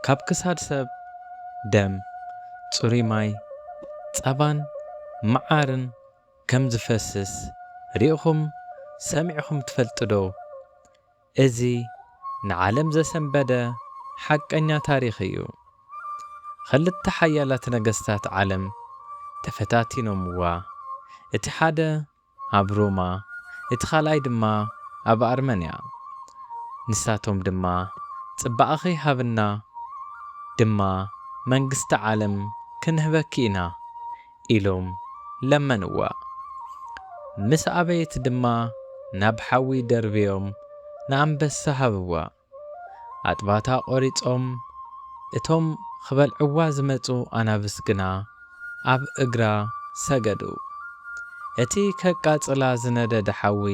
ካብ ክሳድ ሰብ ደም ጽሩይ ማይ ጸባን መዓርን ከም ዝፈስስ ሪኢኹም ሰሚዕኹም ትፈልጡ ዶ? እዚ ንዓለም ዘሰንበደ ሓቀኛ ታሪኽ እዩ። ክልተ ሓያላት ነገሥታት ዓለም ተፈታቲኖምዋ። እቲ ሓደ ኣብ ሮማ እቲ ካልኣይ ድማ ኣብ ኣርመንያ። ንሳቶም ድማ ጽባቐ ሃብና ድማ መንግስቲ ዓለም ክንህበኪ ኢና ኢሎም ለመንዋ። ምስ ኣበየት ድማ ናብ ሓዊ ደርብዮም ንኣንበሳ ሃብዋ። ኣጥባታ ቖሪጾም እቶም ክበልዕዋ ዝመጹ ኣናብስ ግና ኣብ እግራ ሰገዱ። እቲ ከቃጽላ ዝነደደ ሓዊ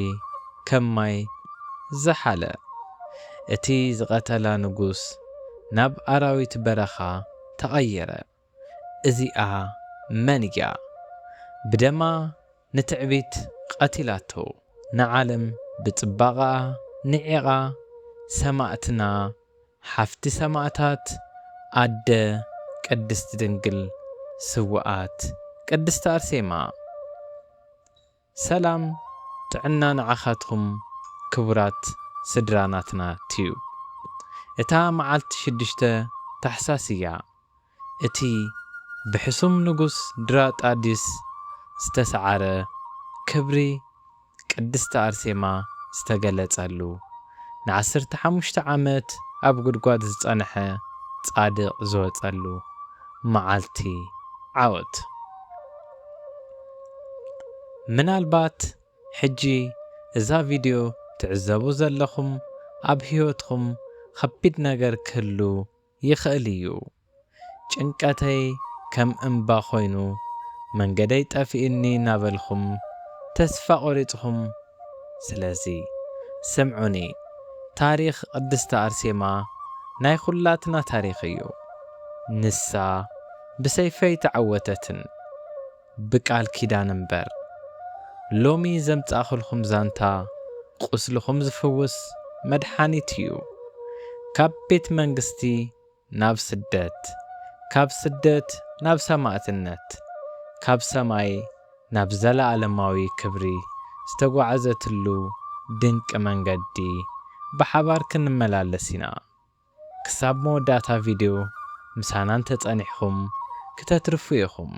ከም ማይ ዘሓለ። እቲ ዝቐተላ ንጉስ ናብ ኣራዊት በረኻ ተቐየረ። እዚኣ መን እያ? ብደማ ንትዕቢት ቀቲላቶ ንዓለም ብጽባቓ ንዒቓ ሰማዕትና ሓፍቲ ሰማዕታት ኣደ ቅድስቲ ድንግል ስውኣት ቅድስቲ ኣርሴማ። ሰላም ጥዕና ንዓኻትኩም ክቡራት ስድራናትና ቲዩብ። እታ መዓልቲ 6 ታሕሳስ እያ። እቲ ብሕሱም ንጉስ ድራጣዲስ ዝተሰዓረ ክብሪ ቅድስቲ ኣርሴማ ዝተገለጸሉ ን15 ዓመት ኣብ ጉድጓድ ዝጸንሐ ጻድቕ ዝወጸሉ መዓልቲ ዓወት። ምናልባት ሕጂ እዛ ቪድዮ ትዕዘቡ ዘለኹም ኣብ ሕይወትኩም ከቢድ ነገር ክህሉ ይኽእል እዩ። ጭንቀተይ ከም እምባ ኮይኑ መንገደይ ጠፊእኒ እናበልኹም ተስፋ ቖሪጽኹም። ስለዚ ስምዑኒ፣ ታሪኽ ቅድስቲ ኣርሴማ ናይ ኹላትና ታሪኽ እዩ። ንሳ ብሰይፈይ ተዓወተትን ብቃል ኪዳን እምበር። ሎሚ ዘምጻእኽልኩም ዛንታ ቁስልኹም ዝፍውስ መድኃኒት እዩ። ካብ ቤት መንግስቲ ናብ ስደት፣ ካብ ስደት ናብ ሰማዕትነት፣ ካብ ሰማይ ናብ ዘለዓለማዊ ክብሪ ዝተጓዓዘትሉ ድንቂ መንገዲ ብሓባር ክንመላለስ ኢና። ክሳብ መወዳእታ ቪድዮ ምሳና እንተጸኒሕኹም ክተትርፉ ኢኹም።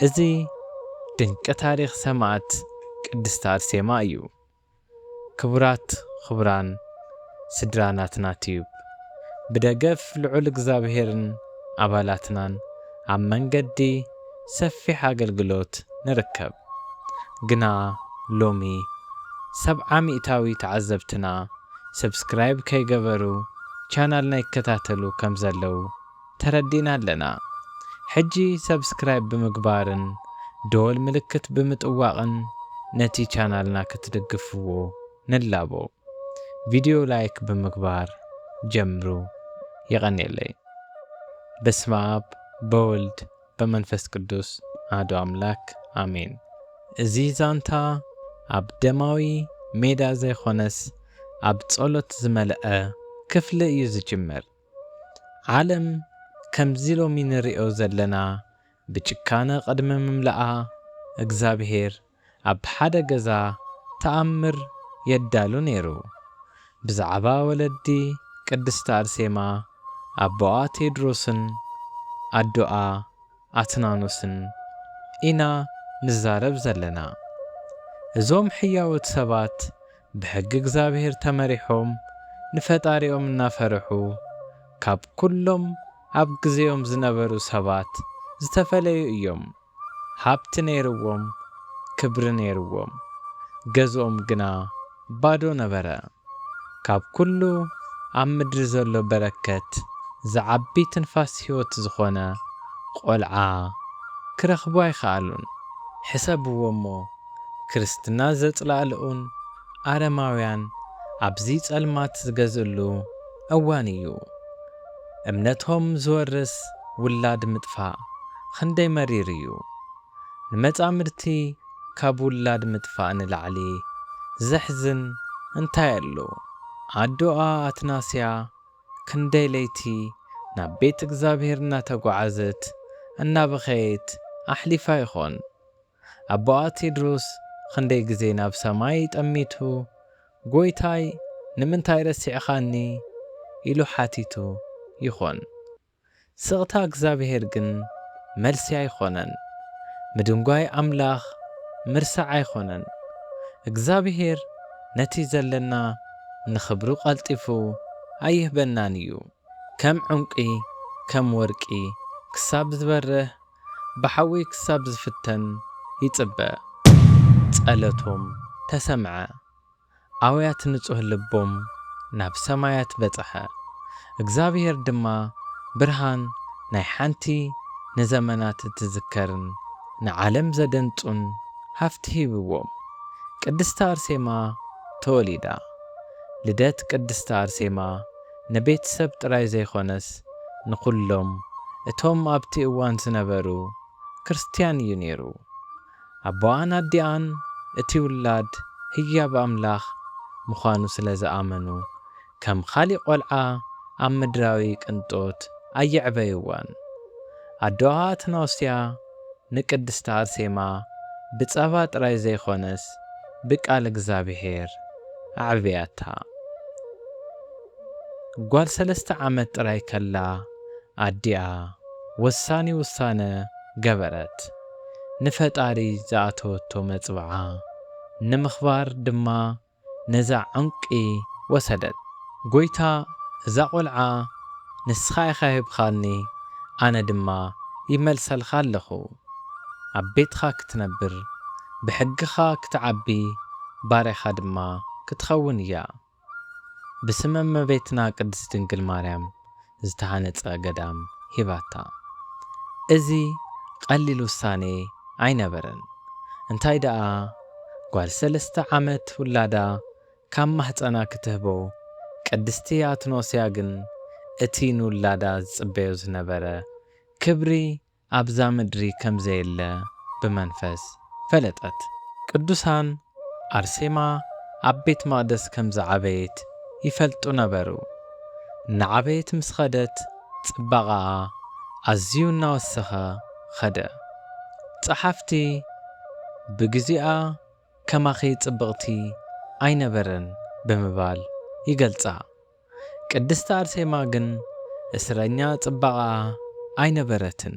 እዚ ድንቂ ታሪኽ ሰማዕት ቅድስቲ ኣርሴማ እዩ። ክቡራት ክቡራን ስድራናትና ቲዩብ ብደገፍ ልዑል እግዚኣብሔርን ኣባላትናን ኣብ መንገዲ ሰፊሕ ኣገልግሎት ንርከብ። ግና ሎሚ 70 ሚእታዊ ተዓዘብትና ሰብስክራይብ ከይገበሩ ቻናልና ይከታተሉ ከም ዘለዉ ተረዲና ኣለና። ሕጂ ሰብስክራይብ ብምግባርን ደወል ምልክት ብምጥዋቕን ነቲ ቻናልና ክትድግፍዎ ንላቦ። ቪድዮ ላይክ ብምግባር ጀምሩ ይቐኒየለይ። በስመ አብ በወልድ በመንፈስ ቅዱስ አሐዱ አምላክ አሜን። እዚ ዛንታ ኣብ ደማዊ ሜዳ ዘይኾነስ ኣብ ጸሎት ዝመልአ ክፍሊ እዩ ዝጅመር። ዓለም ከምዚ ሎሚ ንሪኦ ዘለና ብጭካነ ቅድሚ ምምላኣ እግዚኣብሔር ኣብ ሓደ ገዛ ተኣምር የዳሉ ነይሩ። ብዛዕባ ወለዲ ቅድስቲ ኣርሴማ ኣቦኣ ቴድሮስን ኣዶኣ ኣትናኖስን ኢና ንዛረብ ዘለና። እዞም ሕያውት ሰባት ብሕጊ እግዚኣብሔር ተመሪሖም ንፈጣሪኦም እናፈርሑ ካብ ኩሎም ኣብ ጊዜኦም ዝነበሩ ሰባት ዝተፈለዩ እዮም። ሃብቲ ነይርዎም፣ ክብሪ ነይርዎም፣ ገዝኦም ግና ባዶ ነበረ። ካብ ኩሉ ኣብ ምድሪ ዘሎ በረከት ዝዓቢ ትንፋስ ሕይወት ዝኾነ ቖልዓ ክረኽቡ ኣይከኣሉን። ሕሰብዎ እሞ ክርስትና ዘጽላልኡን ኣረማውያን ኣብዚ ጸልማት ዝገዝእሉ እዋን እዩ። እምነቶም ዝወርስ ውላድ ምጥፋእ ክንደይ መሪር እዩ። ንመጻምድቲ ካብ ውላድ ምጥፋእ ንላዕሊ ዘሕዝን እንታይ ኣሎ? ኣዶኣ ኣትናስያ ክንደይ ለይቲ ናብ ቤት እግዚአብሔር እናተጓዓዘት እናበኸየት ኣሕሊፋ ይኾን። ኣቦኣ ቴድሮስ ክንደይ ግዜ ናብ ሰማይ ጠሚቱ ጎይታይ ንምንታይ ረሲዕኻኒ ኢሉ ሓቲቱ ይኾን። ስቕታ እግዚአብሔር ግን መልሲ ኣይኮነን። ምድንጓይ ኣምላኽ ምርሳዕ ኣይኮነን። እግዚአብሔር ነቲ ዘለና ንኽብሩ ቐልጢፉ ኣይህበናን እዩ። ከም ዕንቂ ከም ወርቂ ክሳብ ዝበርህ ብሓዊ ክሳብ ዝፍተን ይጽበ። ጸለቶም ተሰምዐ። ኣውያት ንጹህ ልቦም ናብ ሰማያት በጽሐ። እግዚአብሔር ድማ ብርሃን ናይ ሓንቲ ንዘመናት እትዝከርን ንዓለም ዘደንጹን ሃፍቲ ሂብዎም። ቅድስቲ ኣርሴማ ተወሊዳ። ልደት ቅድስቲ ኣርሴማ ንቤት ሰብ ጥራይ ዘይኾነስ ንኹሎም እቶም ኣብቲ እዋን ዝነበሩ ክርስቲያን እዩ ነይሩ። ኣቦኣን ኣዲኣን እቲ ውላድ ህያብ ኣምላኽ ምዃኑ ስለ ዝኣመኑ ከም ኻሊእ ቈልዓ ኣብ ምድራዊ ቅንጦት ኣየዕበይዋን። ኣዶኣ ኣትናስያ ንቅድስቲ ኣርሴማ ብጸባ ጥራይ ዘይኾነስ ብቃል እግዚአብሔር ኣዕብያታ። ጓል 3 ዓመት ጥራይ ከላ ኣዲኣ ወሳኒ ውሳነ ገበረት። ንፈጣሪ ዝኣተወቶ መጽብዓ ንምኽባር ድማ ነዛ ዕንቂ ወሰደት። ጐይታ እዛ ቈልዓ ንስኻ ኢኻ ሂብኻኒ፣ ኣነ ድማ ይመልሰልኻ ኣለኹ። ኣብ ቤትኻ ክትነብር ብሕግኻ ክትዓቢ ባርያኻ ድማ ክትኸውን እያ። ብስመ እመቤትና ቅድስት ድንግል ማርያም ዝተሃነጸ ገዳም ሂባታ። እዚ ቀሊል ውሳኔ ኣይነበረን። እንታይ ደኣ ጓል 3 ዓመት ውላዳ ካብ ማሕፀና ክትህቦ፣ ቅድስቲ ኣትኖስያ ግን እቲ ንውላዳ ዝጽበዮ ዝነበረ ክብሪ ኣብዛ ምድሪ ከም ዘየለ ብመንፈስ ፈለጠት። ቅዱሳን ኣርሴማ ኣብ ቤት መቕደስ ከም ዝዓበየት ይፈልጡ ነበሩ። ንዓበየት ምስ ኸደት ጽባቐኣ ኣዝዩ እናወሰኸ ኸደ። ጸሓፍቲ ብግዚኣ ከማኺ ጽብቕቲ ኣይነበረን ብምባል ይገልጻ። ቅድስቲ ኣርሴማ ግን እስረኛ ጽባቐኣ ኣይነበረትን።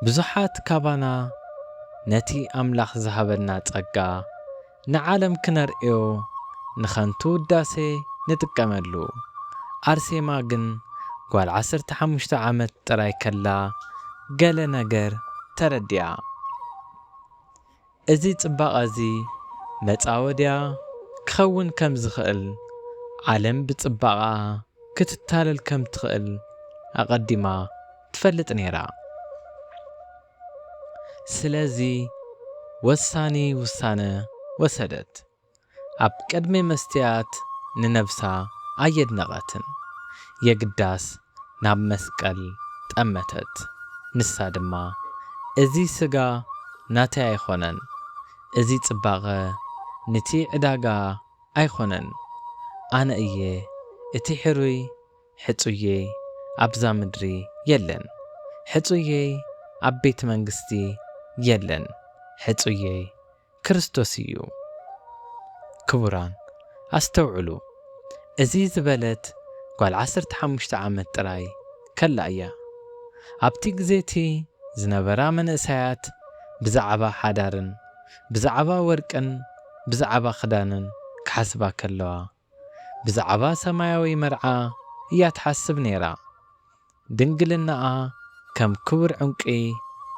ብዙሓት ካባና ነቲ ኣምላኽ ዝሃበና ጸጋ ንዓለም ክነርእዮ ንኸንቱ ውዳሴ ንጥቀመሉ። ኣርሴማ ግን ጓል 15 ዓመት ጥራይ ከላ ገለ ነገር ተረዲኣ። እዚ ጽባቐ እዚ መጻወድያ ክኸውን ከም ዝኽእል፣ ዓለም ብጽባቐ ክትታለል ከም ትኽእል ኣቐዲማ ትፈልጥ ነይራ። ስለዚ ወሳኒ ውሳነ ወሰደት። ኣብ ቅድሚ መስትያት ንነብሳ ኣየድነቐትን። የግዳስ ናብ መስቀል ጠመተት። ንሳ ድማ እዚ ሥጋ ናተይ ኣይኾነን፣ እዚ ጽባቐ ነቲ ዕዳጋ ኣይኾነን፣ ኣነ እየ እቲ ሕሩይ፣ ሕጹዬ ኣብዛ ምድሪ የለን፣ ሕጹዬ ኣብ ቤተ መንግሥቲ የለን፣ ሕጹዬ ክርስቶስ እዩ። ክቡራን ኣስተውዕሉ። እዚ ዝበለት ጓል 15 ዓመት ጥራይ ከላ እያ። ኣብቲ ግዜቲ ዝነበራ መንእሰያት ብዛዕባ ሓዳርን ብዛዕባ ወርቅን ብዛዕባ ክዳንን ክሓስባ ከለዋ ብዛዕባ ሰማያዊ መርዓ እያ ትሓስብ ነይራ። ድንግልናኣ ከም ክቡር ዕንቂ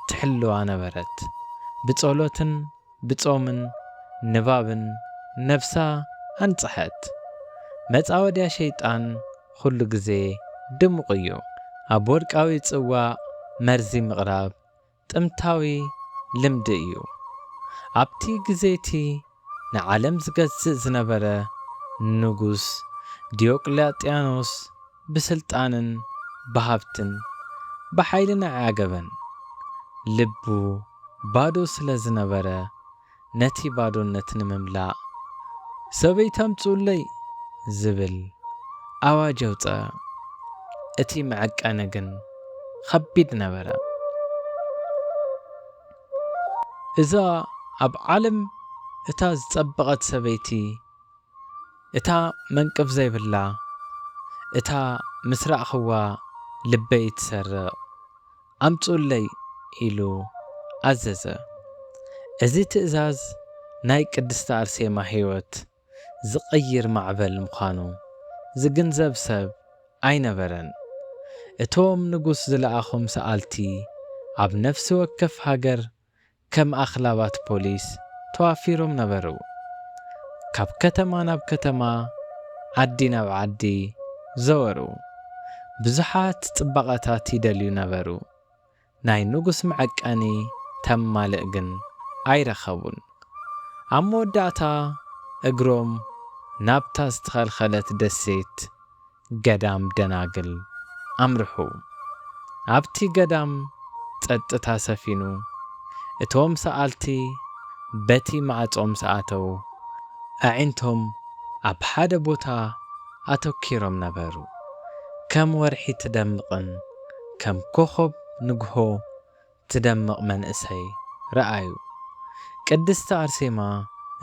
ትሕልዋ ነበረት። ብጸሎትን ብጾምን ንባብን ነፍሳ ኣንጽሐት። መጻወድያ ሸይጣን ኩሉ ግዜ ድሙቕ እዩ። ኣብ ወርቃዊ ጽዋዕ መርዚ ምቕራብ ጥምታዊ ልምዲ እዩ። ኣብቲ ግዜቲ ንዓለም ዝገዝእ ዝነበረ ንጉስ ዲዮቅልጥያኖስ ብስልጣንን ብሃብትን ብሓይልን ኣያገበን። ልቡ ባዶ ስለ ዝነበረ ነቲ ባዶነት ንምምላእ ሰበይት ኣምጽኡለይ ዝብል ኣዋጅ ኣውፅአ። እቲ መዐቀነ ግን ከቢድ ነበረ። እዛ ኣብ ዓለም እታ ዝጸበቐት ሰበይቲ እታ መንቅፍ ዘይብላ እታ ምስ ረኣኽዋ ልበይ ትሰርቕ ኣምጹለይ ኢሉ ኣዘዘ። እዚ ትእዛዝ ናይ ቅድስቲ ኣርሴማ ሕይወት ዝቕይር ማዕበል ምዃኑ ዝግንዘብ ሰብ ኣይነበረን። እቶም ንጉስ ዝለኣኾም ሰኣልቲ ኣብ ነፍሲ ወከፍ ሃገር ከም ኣኽላባት ፖሊስ ተዋፊሮም ነበሩ። ካብ ከተማ ናብ ከተማ ዓዲ ናብ ዓዲ ዘወሩ። ብዙሓት ጽባቐታት ይደልዩ ነበሩ። ናይ ንጉስ መዐቀኒ ተማልእ ግን ኣይረኸቡን። ኣብ መወዳእታ እግሮም ናብታ ዝተኸልኸለት ደሴት ገዳም ደናግል ኣምርሑ። ኣብቲ ገዳም ጸጥታ ሰፊኑ እቶም ሰኣልቲ በቲ ማዕጾም ሰኣተው ኣዒንቶም ኣብ ሓደ ቦታ ኣተኪሮም ነበሩ። ከም ወርሒ ትደምቕን ከም ኮኸብ ንግሆ ትደምቕ መንእሰይ ረኣዩ። ቅድስቲ ኣርሴማ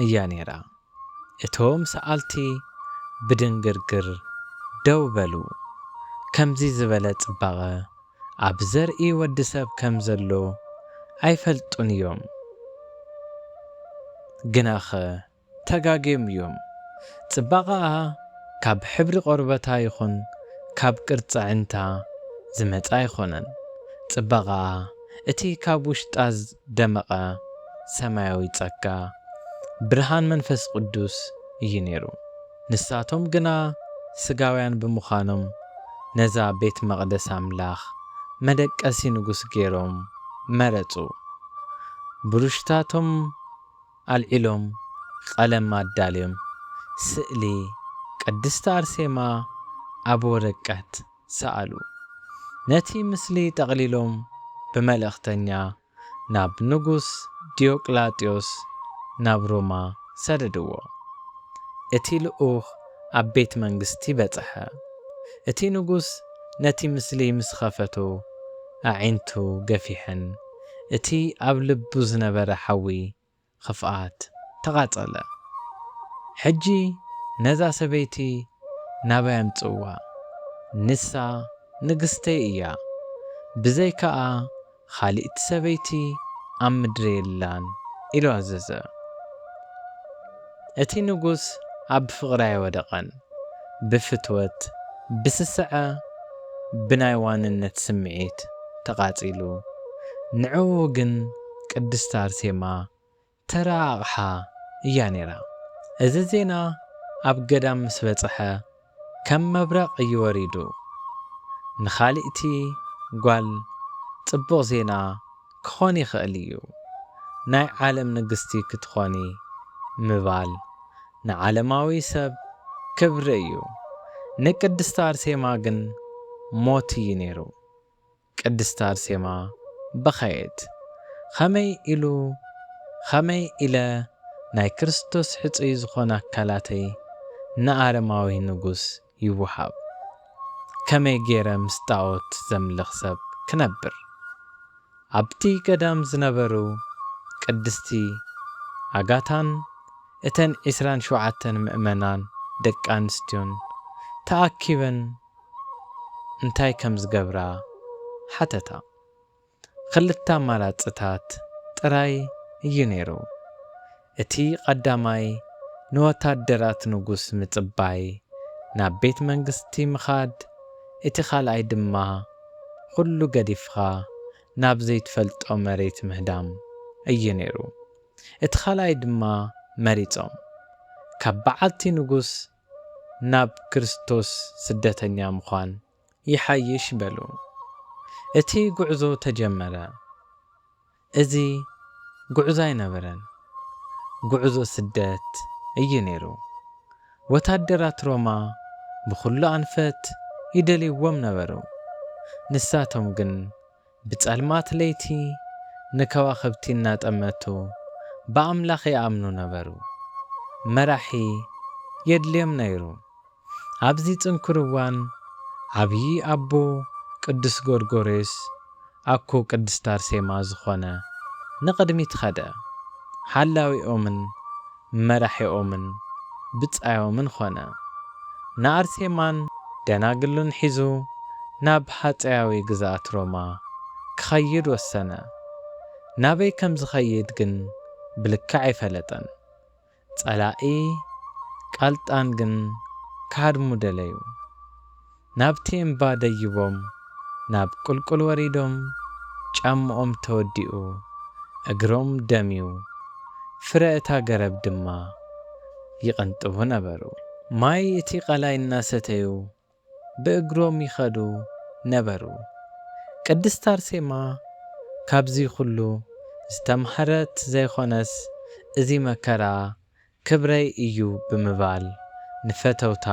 እያ ነይራ። እቶም ሰኣልቲ ብድንግርግር ደው በሉ። ከምዚ ዝበለ ጽባቐ ኣብ ዘርኢ ወዲ ሰብ ከም ዘሎ ኣይፈልጡን እዮም። ግናኸ ተጋግዮም እዮም። ጽባቐኣ ካብ ሕብሪ ቆርበታ ይኹን ካብ ቅርጻ ዕንታ ዝመጻ ኣይኾነን። ጽባቐኣ እቲ ካብ ውሽጣ ደመቐ ሰማያዊ ጸጋ ብርሃን መንፈስ ቅዱስ እዩ ነይሩ። ንሳቶም ግና ስጋውያን ብምዃኖም ነዛ ቤት መቕደስ ኣምላኽ መደቀሲ ንጉስ ገይሮም መረጹ። ብሩሽታቶም ኣልዒሎም ቀለም ኣዳልዮም ስእሊ ቅድስቲ ኣርሴማ ኣብ ወረቀት ሰኣሉ። ነቲ ምስሊ ጠቕሊሎም ብመልእኽተኛ ናብ ንጉስ ዲዮቅላጥዮስ ናብ ሮማ ሰደድዎ። እቲ ልኡኽ ኣብ ቤት መንግሥቲ በጽሐ። እቲ ንጉስ ነቲ ምስሊ ምስ ኸፈቶ ኣዒንቱ ገፊሐን እቲ ኣብ ልቡ ዝነበረ ሓዊ ኽፍኣት ተቓጸለ። ሕጂ ነዛ ሰበይቲ ናበይ ኣምጽዋ? ንሳ ንግስተይ እያ። ብዘይ ከኣ ኻሊእቲ ሰበይቲ ኣብ ምድሪ የላን ኢሉ ኣዘዘ። እቲ ንጉስ ኣብ ፍቕሪ ኣይወደቐን። ብፍትወት ብስስዐ ብናይ ዋንነት ስምዒት ተቓጺሉ። ንዕኡ ግን ቅድስቲ ኣርሴማ ተራ ኣቕሓ እያ ነይራ። እዚ ዜና ኣብ ገዳም ምስ በጽሐ ከም መብረቕ እዩ ወሪዱ። ንኻሊእቲ ጓል ጽቡቕ ዜና ክኾን ይኽእል እዩ። ናይ ዓለም ንግስቲ ክትኾኒ ምባል ንዓለማዊ ሰብ ክብሪ እዩ። ንቅድስቲ ኣርሴማ ግን ሞት እዩ ነይሩ። ቅድስቲ ኣርሴማ በኸየት። ኸመይ ኢለ ናይ ክርስቶስ ሕፁይ ዝኾነ ኣካላተይ ንኣረማዊ ንጉስ ይውሃብ? ከመይ ገይረ ምስ ጣዖት ዘምልኽ ሰብ ክነብር? ኣብቲ ገዳም ዝነበሩ ቅድስቲ ኣጋታን እተን 27 ምእመናን ደቂ ኣንስትዮን ተኣኪበን እንታይ ከም ዝገብራ ሓተታ። ክልተ ኣማራጽታት ጥራይ እዩ ነይሩ። እቲ ቀዳማይ ንወታደራት ንጉስ ምጽባይ ናብ ቤት መንግሥቲ ምኻድ፣ እቲ ኻልኣይ ድማ ኩሉ ገዲፍኻ ናብ ዘይትፈልጦ መሬት ምህዳም እዩ ነይሩ። እቲ ኻልኣይ ድማ መሪጾም ካብ በዓልቲ ንጉስ ናብ ክርስቶስ ስደተኛ ምዃን ይሓይሽ በሉ። እቲ ጉዕዞ ተጀመረ። እዚ ጉዕዞ ኣይነበረን፣ ጉዕዞ ስደት እዩ ነይሩ። ወታደራት ሮማ ብኹሉ ኣንፈት ይደልይዎም ነበሩ። ንሳቶም ግን ብጸልማት ለይቲ ንከዋኽብቲ እናጠመቱ ብኣምላኽ ይኣምኑ ነበሩ። መራሒ የድልዮም ነይሩ። ኣብዚ ጽንኩር እዋን ዓብዪ ኣቦ ቅዱስ ጎርጎርዮስ ኣኮ ቅድስት ኣርሴማ ዝኾነ ንቕድሚት ኸደ ሓላዊኦምን መራሒኦምን ብጻዮምን ኾነ። ንኣርሴማን ደናግሉን ሒዙ ናብ ሓፀያዊ ግዛት ሮማ ክኸይድ ወሰነ። ናበይ ከም ዝኸይድ ግን ብልክዕ ኣይፈለጠን። ጸላኢ ቃልጣን ግን ካድሙ ደለዩ። ናብቲ እምባ ደይቦም ናብ ቁልቁል ወሪዶም ጫምኦም ተወዲኡ እግሮም ደሚዩ ፍረ እታ ገረብ ድማ ይቕንጥቡ ነበሩ። ማይ እቲ ቐላይ እናሰተዩ ብእግሮም ይኸዱ ነበሩ። ቅድስት ኣርሴማ ካብዚ ኩሉ ዝተምሃረት ዘይኾነስ እዚ መከራ ክብረይ እዩ ብምባል ንፈተውታ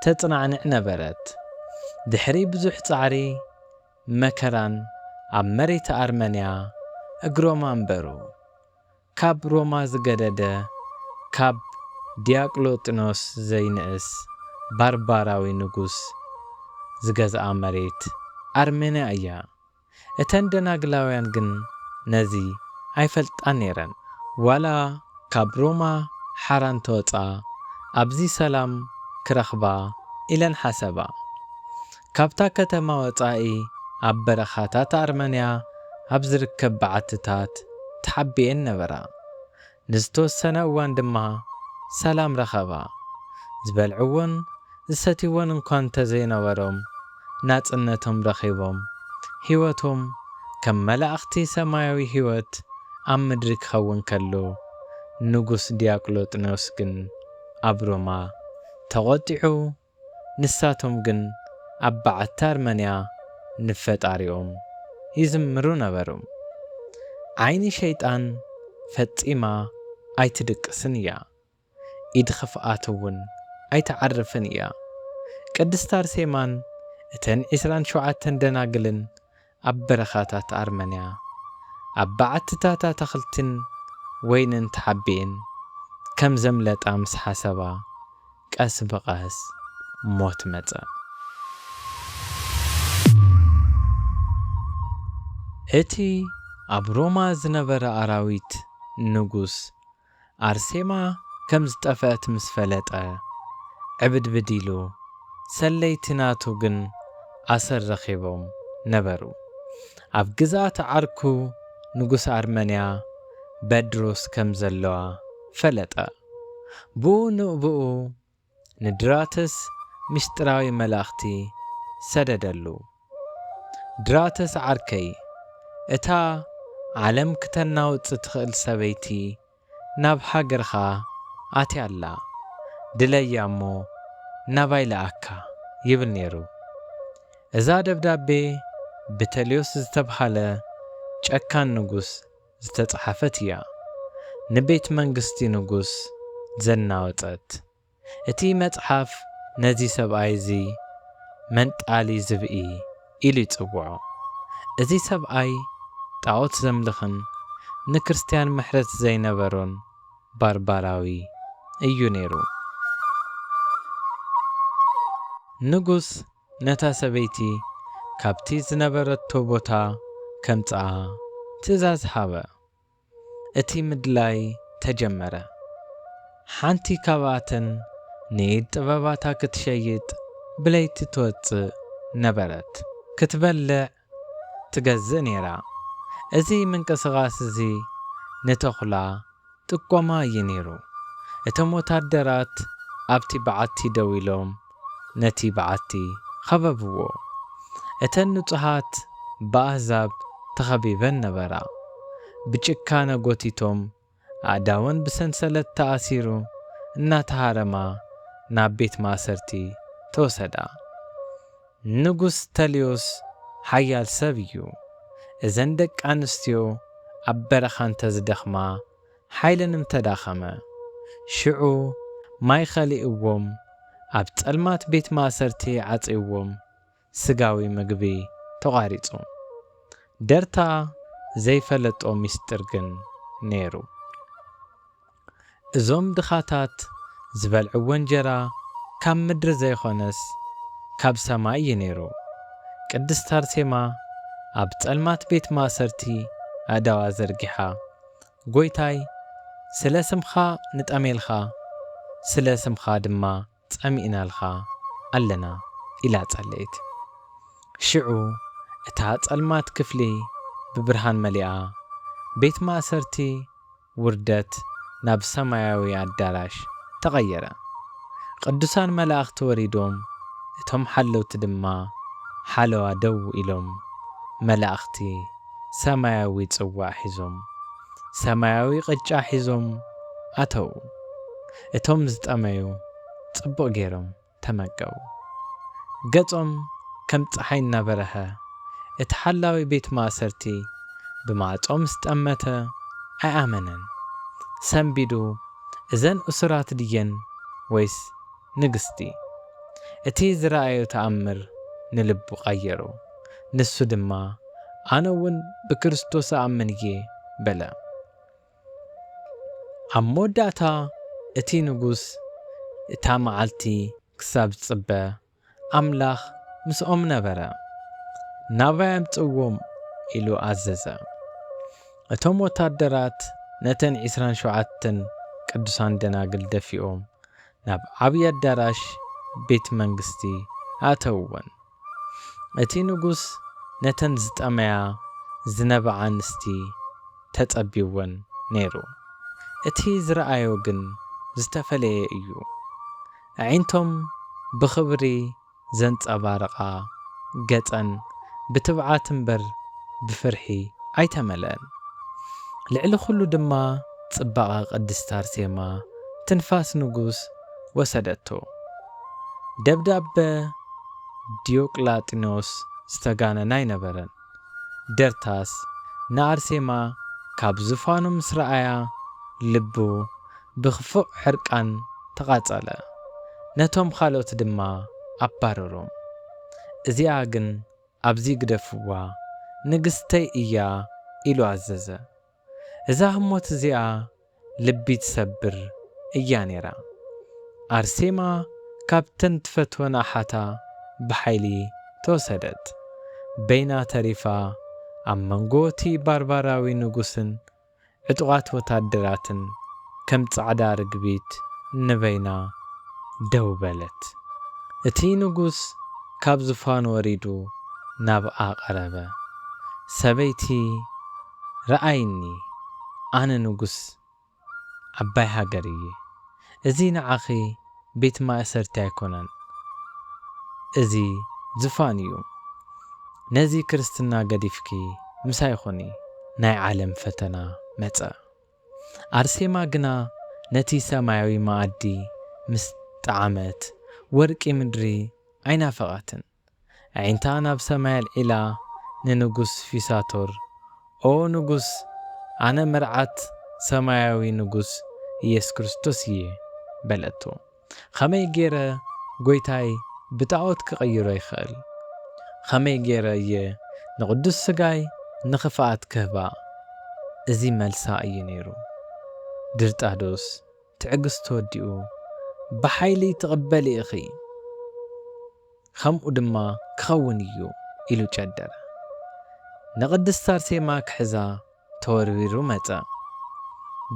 ተጽናዕንዕ ነበረት። ድሕሪ ብዙሕ ጻዕሪ መከራን ኣብ መሬት ኣርመንያ እግሮማ እምበሩ። ካብ ሮማ ዝገደደ ካብ ዲያቅሎጥኖስ ዘይንእስ ባርባራዊ ንጉስ ዝገዝኣ መሬት ኣርሜንያ እያ። እተን ደናግላውያን ግን ነዚ ኣይፈልጣን ነይረን። ዋላ ካብ ሮማ ሓራን ተወፃ ኣብዚ ሰላም ክረኽባ ኢለን ሓሰባ። ካብታ ከተማ ወፃኢ ኣብ በረኻታት ኣርመንያ ኣብ ዝርከብ በዓትታት ተሓቢአን ነበራ። ንዝተወሰነ እዋን ድማ ሰላም ረኸባ። ዝበልዕዎን ዝሰትይዎን እኳ እንተዘይነበሮም ናጽነቶም ረኺቦም ሕይወቶም ከም መላእኽቲ ሰማያዊ ሕይወት ኣብ ምድሪ ክኸውን ከሎ ንጉስ ዲያቅሎጥኖስ ግን ኣብ ሮማ ተቖጢዑ ንሳቶም ግን ኣብ በዓቲ ኣርመንያ ንፈጣሪኦም ይዝምሩ ነበሩ። ዓይኒ ሸይጣን ፈጺማ ኣይትድቅስን እያ፣ ኢድ ኽፍኣት እውን ኣይትዓርፍን እያ። ቅድስት ኣርሴማን እተን 27 ደናግልን ኣብ በረኻታት ኣርመንያ ኣብ በዓትታት ኣትክልትን ወይንን ተሓቢእን ከም ዘምለጣ ምስ ሓሰባ ቀስ ብቐስ ሞት መጸ። እቲ ኣብ ሮማ ዝነበረ ኣራዊት ንጉስ ኣርሴማ ከም ዝጠፍአት ምስ ፈለጠ ዕብድብድ ኢሉ ሰለይቲ ናቱ ግን ኣሰር ረኺቦም ነበሩ። ኣብ ግዛት ዓርኩ ንጉስ ኣርመንያ በድሮስ ከም ዘለዋ ፈለጠ። ብኡ ንእብኡ ንድራተስ ምስጢራዊ መላእኽቲ ሰደደሉ። ድራተስ ዓርከይ እታ ዓለም ክተናውጽእ ትኽእል ሰበይቲ ናብ ሃገርኻ ኣትያላ ድለያ እሞ ናባይ ለኣካ ይብል ነይሩ። እዛ ደብዳቤ ብተልዮስ ዝተብሃለ ጨካን ንጉስ ዝተጽሓፈት እያ። ንቤት መንግሥቲ ንጉስ ዘናወጸት። እቲ መጽሓፍ ነዚ ሰብኣይ እዚ መንጣሊ ዝብኢ ኢሉ ይጽውዖ። እዚ ሰብኣይ ጣዖት ዘምልኽን ንክርስቲያን ምሕረት ዘይነበሮን ባርባራዊ እዩ ነይሩ። ንጉስ ነታ ሰበይቲ ካብቲ ዝነበረቶ ቦታ ከምጽኣ ትእዛዝ ሃበ። እቲ ምድላይ ተጀመረ። ሓንቲ ካብኣተን ንኢድ ጥበባታ ክትሸይጥ ብለይቲ ትወፅእ ነበረት። ክትበልዕ ትገዝእ ነይራ። እዚ ምንቅስቓስ እዚ ንተኹላ ጥቆማ እዩ ነይሩ። እቶም ወታደራት ኣብቲ በዓቲ ደው ኢሎም ነቲ በዓቲ ኸበብዎ። እተን ንጹሓት ብኣሕዛብ ተኸቢበን ነበራ። ብጭካነ ጐቲቶም ኣእዳወን ብሰንሰለት ተኣሲሩ እናተሃረማ ናብ ቤት ማእሰርቲ ተወሰዳ። ንጉስ ተልዮስ ሓያል ሰብ እዩ። እዘን ደቂ ኣንስትዮ ኣብ በረኻ እንተዝደኽማ ሓይለን እንተዳኸመ ሽዑ ማይ ኸሊእዎም ኣብ ጸልማት ቤት ማእሰርቲ ዓጺዎም ስጋዊ ምግቢ ተቋሪጹ። ደርታ ዘይፈለጦ ምስጢር ግን ነይሩ። እዞም ድኻታት ዝበልዕዎ እንጀራ ካብ ምድሪ ዘይኾነስ ካብ ሰማይ እዩ ነይሩ። ቅድስት አርሴማ ኣብ ጸልማት ቤት ማእሰርቲ ኣእዳዋ ዘርጊሓ ጎይታይ ስለ ስምኻ ንጠሜልኻ ስለ ስምኻ ድማ ጸሚእናልኻ ኣለና ኢላ ጸለየት። ሽዑ እታ ጸልማት ክፍሊ ብብርሃን መሊኣ ቤት ማእሰርቲ ውርደት ናብ ሰማያዊ ኣዳራሽ ተቐየረ። ቅዱሳን መላእኽቲ ወሪዶም እቶም ሓለውቲ ድማ ሓለዋ ደው ኢሎም መላእኽቲ ሰማያዊ ጽዋዕ ሒዞም ሰማያዊ ቅጫ ሒዞም ኣተው። እቶም ዝጠመዩ ጽቡቕ ገይሮም ተመገቡ። ገጾም ከም ፀሓይ እናበረኸ እቲ ሓላዊ ቤት ማእሰርቲ ብማዕጾም ዝጠመተ ኣይኣመነን። ሰንቢዱ እዘን እሱራት ድየን ወይስ ንግስቲ? እቲ ዝረኣዮ ተኣምር ንልቡ ቀየሮ። ንሱ ድማ ኣነ እውን ብክርስቶስ ኣምን እየ በለ። ኣብ መወዳእታ እቲ ንጉስ እታ መዓልቲ ክሳብ ዝጽበ ኣምላኽ ምስኦም ነበረ። ናባይ ኣምጽእዎም ኢሉ ኣዘዘ። እቶም ወታደራት ነተን 27 ቅዱሳን ደናግል ደፊኦም ናብ ዓብዪ ኣዳራሽ ቤት መንግስቲ ኣተውወን። እቲ ንጉስ ነተን ዝጠመያ ዝነበዓ ኣንስቲ ተጸቢወን ነይሩ። እቲ ዝረኣዮ ግን ዝተፈለየ እዩ። ኣዒንቶም ብኽብሪ ዘንጸባርቓ ገጸን ብትብዓት እምበር ብፍርሒ ኣይተመልአን። ልዕሊ ኩሉ ድማ ጽባቐ ቅድስት አርሴማ ትንፋስ ንጉስ ወሰደቶ። ደብዳቤ ዲዮቅላጥኖስ ዝተጋነና ኣይነበረን። ደርታስ ንአርሴማ ካብ ዝፋኑ ምስ ረኣያ ልቡ ብኽፉእ ሕርቃን ተቓጸለ። ነቶም ካልኦት ድማ ኣባረሮም። እዚኣ ግን ኣብዚ ግደፍዋ ንግስተይ እያ ኢሉ ኣዘዘ። እዛ ህሞት እዚኣ ልቢ ትሰብር እያ ነይራ። አርሴማ ካብተን ትፈትወን ኣሓታ ብሓይሊ ተወሰደት። በይና ተሪፋ ኣብ መንጎ እቲ ባርባራዊ ንጉስን ዕጡቓት ወታደራትን ከም ጻዕዳ ርግቢት ንበይና ደው በለት። እቲ ንጉስ ካብ ዝፋኑ ወሪዱ ናብኣ ቀረበ። ሰበይቲ ረኣይኒ፣ ኣነ ንጉስ ዓባይ ሃገር እየ። እዚ ንዓኺ ቤት ማእሰርቲ ኣይኮነን፣ እዚ ዝፋን እዩ። ነዚ ክርስትና ገዲፍኪ ምሳይ ኾኒ ናይ ዓለም ፈተና መጸ። አርሴማ ግና ነቲ ሰማያዊ ማኣዲ ምስ ጣዓመት ወርቂ ምድሪ ኣይናፈቓትን። ኣዒንታ ናብ ሰማይ ኣልዒላ ንንጉስ ፊሳቶር ኦ ንጉስ፣ ኣነ መርዓት ሰማያዊ ንጉስ ኢየሱስ ክርስቶስ እየ በለቶ። ኸመይ ገይረ ጐይታይ ብጣዖት ክቐይሮ ይኽእል? ኸመይ ገይረ እየ ንቅዱስ ሥጋይ ንኽፍኣት ክህባ? እዚ መልሳ እዩ ነይሩ። ድርጣዶስ ትዕግስቲ ወዲኡ ብሓይሊ ትቕበሊ ኢኺ፣ ከምኡ ድማ ክኸውን እዩ ኢሉ ጨደረ። ንቅድስት አርሴማ ክሕዛ ተወርዊሩ መጸ።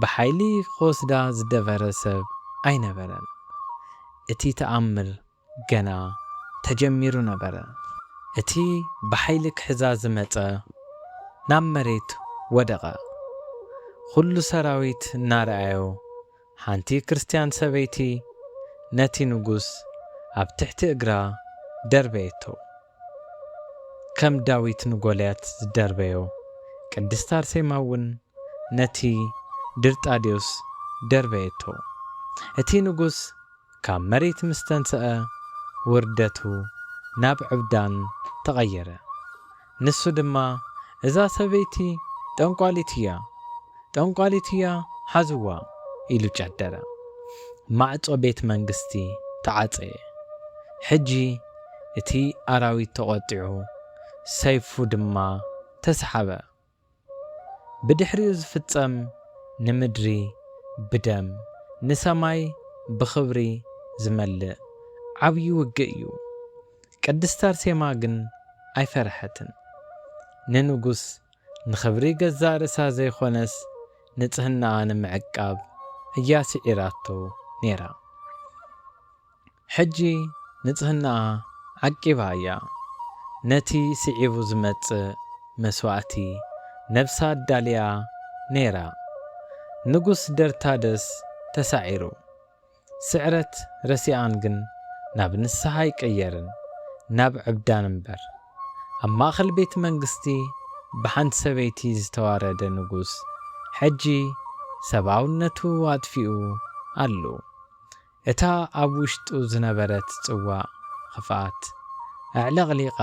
ብሓይሊ ክወስዳ ዝደበረ ሰብ ኣይነበረን። እቲ ተኣምር ገና ተጀሚሩ ነበረ። እቲ ብሓይሊ ክሕዛ ዝመጸ ናብ መሬት ወደቐ። ኩሉ ሰራዊት እናረኣዮ ሓንቲ ክርስቲያን ሰበይቲ ነቲ ንጉስ ኣብ ትሕቲ እግራ ደርበየቶ። ከም ዳዊት ንጎልያት ዝደርበዮ ቅድስት አርሴማ እውን ነቲ ድርጣድዮስ ደርበየቶ። እቲ ንጉስ ካብ መሬት ምስ ተንስአ ውርደቱ ናብ ዕብዳን ተቐየረ። ንሱ ድማ እዛ ሰበይቲ ጠንቋሊት እያ፣ ጠንቋሊት እያ፣ ሓዝዋ ኢሉ ጨደረ። ማዕጾ ቤት መንግስቲ ተዓጸየ። ሕጂ እቲ ኣራዊት ተቖጢዑ ሰይፉ ድማ ተሰሓበ። ብድሕሪኡ ዝፍጸም ንምድሪ ብደም ንሰማይ ብኽብሪ ዝመልእ ዓብዪ ውግእ እዩ። ቅድስት አርሴማ ግን ኣይፈርሐትን። ንንጉስ ንኽብሪ ገዛ ርእሳ ዘይኾነስ ንጽህናኣ ንምዕቃብ እያ ስዒራቶ ነይራ። ሕጂ ንጽህናኣ ዓቂባ እያ ነቲ ስዒቡ ዝመጽእ መስዋዕቲ ነብሳ ኣዳልያ ነይራ። ንጉስ ደርታደስ ተሳዒሩ ስዕረት ረሲኣን ግን ናብ ንስሓ ይቀየርን ናብ ዕብዳን እምበር። ኣብ ማእኸል ቤተ መንግስቲ ብሓንቲ ሰበይቲ ዝተዋረደ ንጉስ ሕጂ ሰብኣውነቱ ኣጥፊኡ ኣሎ። እታ ኣብ ውሽጡ ዝነበረት ጽዋዕኽፍኣት ኣዕለቕሊቓ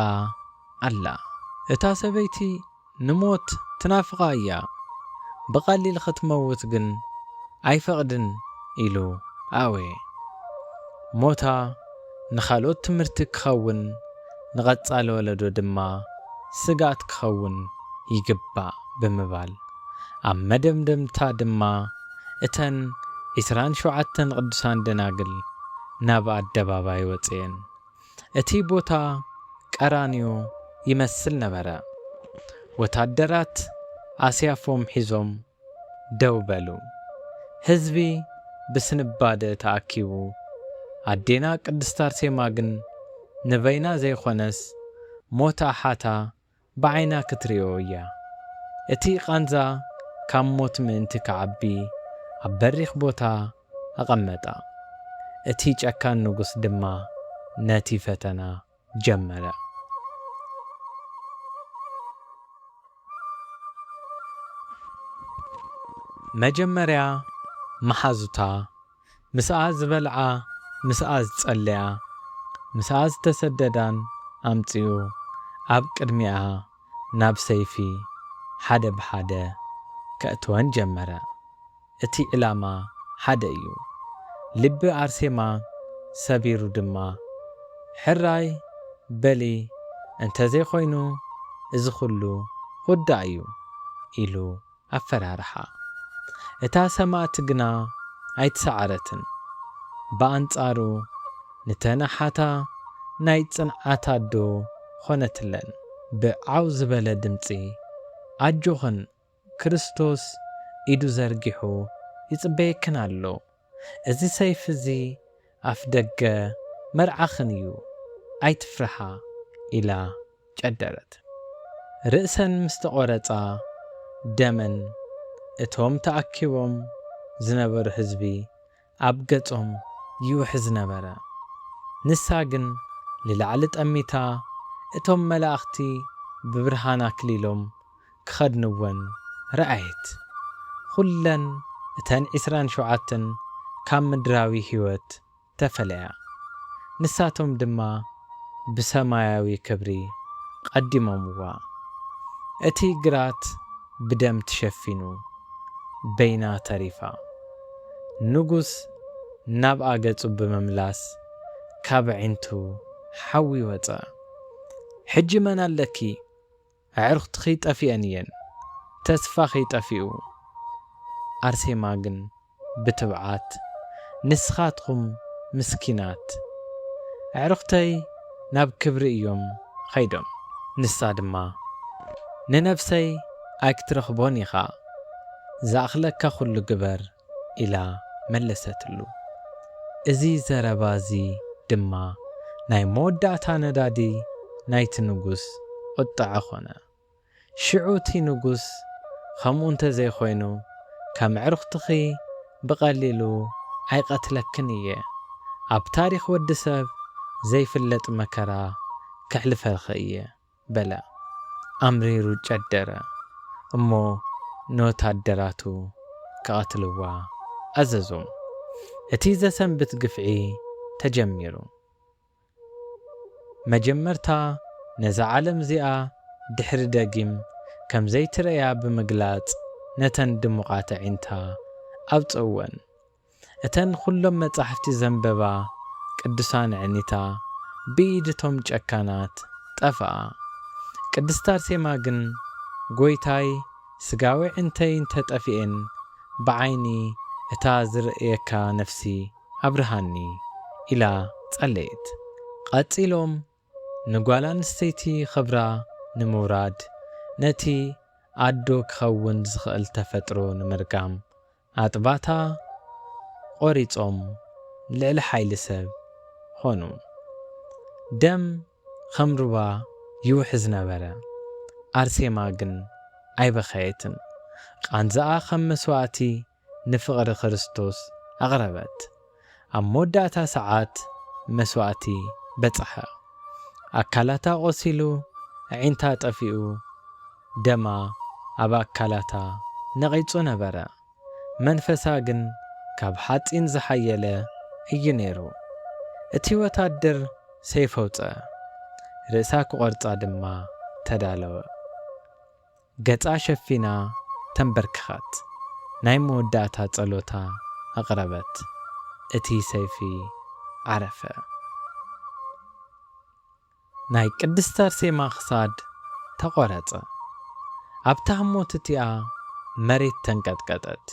ኣላ። እታ ሰበይቲ ንሞት ትናፍቓ እያ፣ ብቐሊል ክትመውት ግን ኣይፈቕድን ኢሉ ኣወ። ሞታ ንኻልኦት ትምህርቲ ክኸውን ንቐጻሊ ወለዶ ድማ ስጋት ክኸውን ይግባእ ብምባል ኣብ መደምደምታ ድማ እተን 27 ቅዱሳን ደናግል ናብ ኣደባባይ ወፅየን። እቲ ቦታ ቀራንዮ ይመስል ነበረ። ወታደራት ኣስያፎም ሒዞም ደው በሉ። ህዝቢ ብስንባደ ተኣኪቡ ኣዴና ቅድስት አርሴማ ግን ንበይና ዘይኾነስ ሞታ ሓታ ብዓይና ክትርእዮ እያ። እቲ ቃንዛ ካብ ሞት ምእንቲ ከዓቢ ኣብ በሪኽ ቦታ ኣቐመጣ። እቲ ጨካን ንጉስ ድማ ነቲ ፈተና ጀመረ። መጀመርያ መሓዙታ ምስኣ ዝበልዓ ምስኣ ዝጸለያ ምስኣ ዝተሰደዳን ኣምጺኡ ኣብ ቅድሚኣ ናብ ሰይፊ ሓደ ብሓደ ከእትወን ጀመረ። እቲ ዕላማ ሓደ እዩ። ልቢ አርሴማ ሰቢሩ ድማ ሕራይ በሊ እንተዘይኾይኑ እዚ ኩሉ ሁዳ እዩ ኢሉ ኣፈራርሓ። እታ ሰማዕቲ ግና ኣይትሰዓረትን። ብኣንጻሩ ንተናሓታ ናይ ጽንዓት ኣዶ ኾነትለን። ብዓው ዝበለ ድምፂ ኣጆኽን ክርስቶስ ኢዱ ዘርጊሑ ይጽበየክን ኣሎ። እዚ ሰይፍ እዚ ኣፍ ደገ መርዓኽን እዩ፣ ኣይትፍርሓ ኢላ ጨደረት። ርእሰን ምስ ተቖረጻ ደመን እቶም ተኣኪቦም ዝነበሩ ህዝቢ ኣብ ገጾም ይውሕዝ ነበረ። ንሳ ግን ልላዕሊ ጠሚታ እቶም መላእኽቲ ብብርሃን ኣክሊሎም ክኸድንወን ረኣየት። ኩለን እተን 27 ካብ ምድራዊ ሕይወት ተፈለያ። ንሳቶም ድማ ብሰማያዊ ክብሪ ቀዲሞምዋ። እቲ ግራት ብደም ተሸፊኑ በይና ተሪፋ። ንጉስ ናብ ኣገጹ ብምምላስ ካብ ዒንቱ ሓዊ ወፀ። ሕጂ መን ኣለኪ? ኣዕርኽትኺ ጠፊአን እየን፣ ተስፋኺ ጠፊኡ። አርሴማ ግን ብትብዓት ንስኻትኩም ምስኪናት ኣዕርኽተይ ናብ ክብሪ እዮም ኸይዶም፣ ንሳ ድማ ንነፍሰይ ኣይክትረኽቦን ኢኻ፣ ዝኣኽለካ ኩሉ ግበር ኢላ መለሰትሉ። እዚ ዘረባ እዚ ድማ ናይ መወዳእታ ነዳዲ ናይቲ ንጉስ ቁጣዐ ኾነ። ሽዑ እቲ ንጉስ ከምኡ እንተዘይኾይኑ ከም ኣዕርኽትኺ ብቐሊሉ ኣይቐትለክን እየ፣ ኣብ ታሪኽ ወዲ ሰብ ዘይፍለጥ መከራ ከሕልፈልኸ እየ በለ። ኣምሪሩ ጨደረ እሞ ንወታደራቱ ከቐትልዋ ኣዘዞም። እቲ ዘሰንብት ግፍዒ ተጀሚሩ። መጀመርታ ነዛ ዓለም እዚኣ ድሕሪ ደጊም ከም ዘይትረእያ ብምግላጽ ነተን ድሙቓት ዒንታ ኣውፅወን። እተን ኩሎም መጻሕፍቲ ዘንበባ ቅዱሳን ዕኒታ ብኢድቶም ጨካናት ጠፍኣ። ቅድስት አርሴማ ግን ጐይታይ ስጋዊ ዕንተይ እንተጠፊአን ብዓይኒ እታ ዝርእየካ ነፍሲ ኣብርሃኒ ኢላ ጸለየት። ቀጺሎም ንጓል ኣንስተይቲ ክብራ ንምውራድ ነቲ ኣዶ ክኸውን ዝኽእል ተፈጥሮ ንምርጋም ኣጥባታ ቆሪጾም ልዕሊ ሓይሊ ሰብ ኾኑ። ደም ከም ሩባ ይውሕዝ ነበረ። ኣርሴማ ግን ኣይበኸየትን። ቃንዛኣ ከም መስዋዕቲ ንፍቕሪ ክርስቶስ ኣቕረበት። ኣብ መወዳእታ ሰዓት መስዋዕቲ በጽሐ። ኣካላታ ቆሲሉ ዒንታ ጠፊኡ ደማ ኣብ ኣካላታ ነቒጹ ነበረ። መንፈሳ ግን ካብ ሓጺን ዝሓየለ እዩ ነይሩ። እቲ ወታደር ሰይፍ ኣውፅአ፣ ርእሳ ክቖርጻ ድማ ተዳለወ። ገጻ ሸፊና ተንበርክኻት፣ ናይ መወዳእታ ጸሎታ ኣቕረበት። እቲ ሰይፊ ዓረፈ። ናይ ቅድስት ኣርሴማ ክሳድ ተቖረጸ። ኣብታ ህሞት እቲኣ መሬት ተንቀጥቀጠት።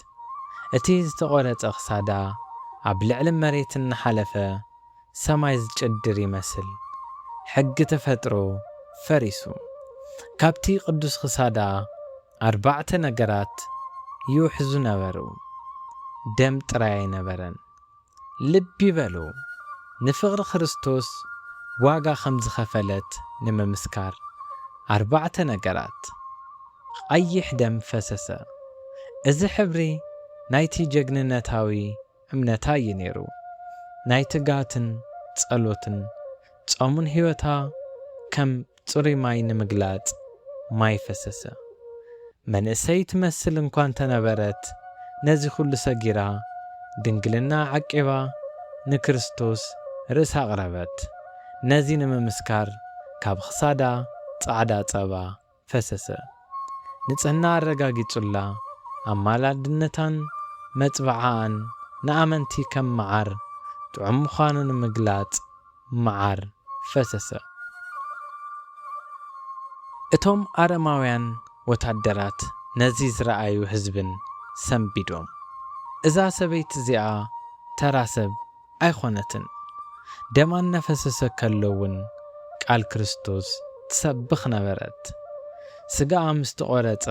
እቲ ዝተቖረጸ ክሳዳ ኣብ ልዕሊ መሬት እናሓለፈ ሰማይ ዝጭድር ይመስል። ሕጊ ተፈጥሮ ፈሪሱ። ካብቲ ቅዱስ ክሳዳ 4 ነገራት ይውሕዙ ነበሩ። ደም ጥራይ ኣይነበረን። ልቢ በሉ ንፍቕሪ ክርስቶስ ዋጋ ከም ዝኸፈለት ንምምስካር 4 ነገራት ቀይሕ ደም ፈሰሰ። እዚ ሕብሪ ናይቲ ጀግንነታዊ እምነታ እዩ ነይሩ። ናይ ትጋትን ጸሎትን ጾሙን ሕይወታ ከም ጽሩይ ማይ ንምግላጽ ማይ ፈሰሰ። መንእሰይ ትመስል እንኳን ተነበረት ነዚ ኩሉ ሰጊራ ድንግልና ዓቂባ ንክርስቶስ ርእሳ ኣቕረበት። ነዚ ንምምስካር ካብ ክሳዳ ጻዕዳ ጸባ ፈሰሰ። ንጽህና ኣረጋጊጹላ ኣማላድነታን መጽባዓን ንኣመንቲ ከም መዓር ጥዑም ምዃኑ ንምግላጽ መዓር ፈሰሰ። እቶም ኣረማውያን ወታደራት ነዚ ዝረኣዩ ሕዝብን ሰንቢዶም፣ እዛ ሰበይቲ እዚኣ ተራ ሰብ ኣይኾነትን። ደማ እናፈሰሰ ከሎውን ቃል ክርስቶስ ትሰብኽ ነበረት። ስጋኣ ምስ ተቖረጸ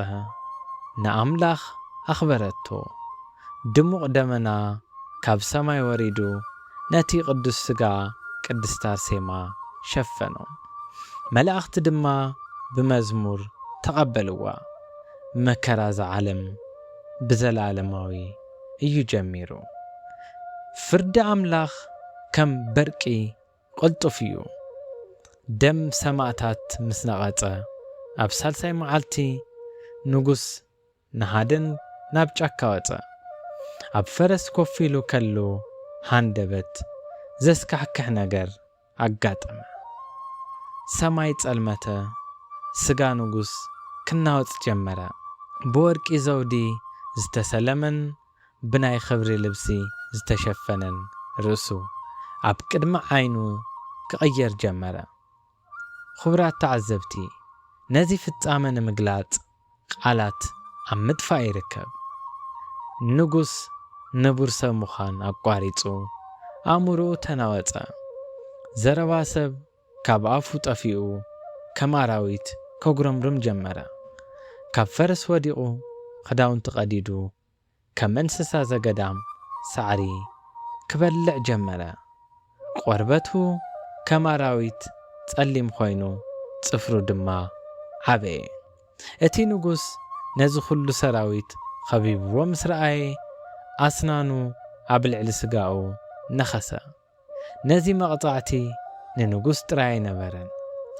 ንኣምላኽ ኣኽበረቶ። ድሙቕ ደመና ካብ ሰማይ ወሪዱ ነቲ ቅዱስ ስጋ ቅድስት ኣርሴማ ሸፈኖም። መላእኽቲ ድማ ብመዝሙር ተቐበልዋ። መከራ ዝዓለም ብዘላለማዊ እዩ ጀሚሩ። ፍርዲ ኣምላኽ ከም በርቂ ቕልጡፍ እዩ። ደም ሰማዕታት ምስ ነቐጸ ኣብ ሳልሳይ መዓልቲ ንጉስ ንሃደን ናብ ጫካ ወፀ። ኣብ ፈረስ ኮፍ ኢሉ ከሎ ሃንደበት ዘስካሕክሕ ነገር ኣጋጠመ። ሰማይ ጸልመተ፣ ስጋ ንጉስ ክናወጽ ጀመረ። ብወርቂ ዘውዲ ዝተሰለመን ብናይ ኽብሪ ልብሲ ዝተሸፈነን ርእሱ ኣብ ቅድሚ ዓይኑ ክቕየር ጀመረ። ኽቡራት ተዓዘብቲ፣ ነዚ ፍጻመ ንምግላጽ ቃላት ኣብ ምጥፋእ ይርከብ። ንጉስ ንቡር ሰብ ምዃን ኣቋሪጹ ኣእምሮኡ ተናወጸ። ዘረባ ሰብ ካብ ኣፉ ጠፊኡ ከም ኣራዊት ከጉረምርም ጀመረ። ካብ ፈረስ ወዲቑ ክዳውንቲ ቀዲዱ ከም እንስሳ ዘገዳም ሳዕሪ ክበልዕ ጀመረ። ቆርበቱ ከም ኣራዊት ጸሊም ኮይኑ ጽፍሩ ድማ ዓበየ። እቲ ንጉስ ነዚ ኩሉ ሰራዊት ኸቢብዎ ምስ ረኣየ ኣስናኑ ኣብ ልዕሊ ስጋኡ ነኸሰ። ነዚ መቕጻዕቲ ንንጉስ ጥራይ ኣይነበረን።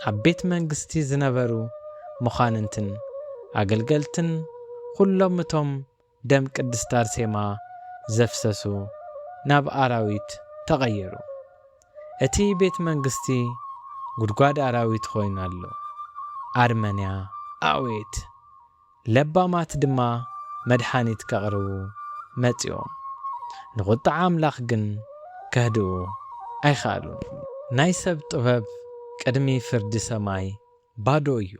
ኣብ ቤት መንግስቲ ዝነበሩ መኳንንትን ኣገልገልትን ኩሎም እቶም ደም ቅድስት ኣርሴማ ዘፍሰሱ ናብ ኣራዊት ተቐየሩ። እቲ ቤት መንግስቲ ጉድጓድ ኣራዊት ኮይኑ ኣሎ። ኣርመንያ ኣዕዌት ለባማት ድማ መድሓኒት ከቕርቡ መጺኦም። ንቁጣዕ ኣምላኽ ግን ከህድኡ ኣይኽኣሉን። ናይ ሰብ ጥበብ ቅድሚ ፍርዲ ሰማይ ባዶ እዩ።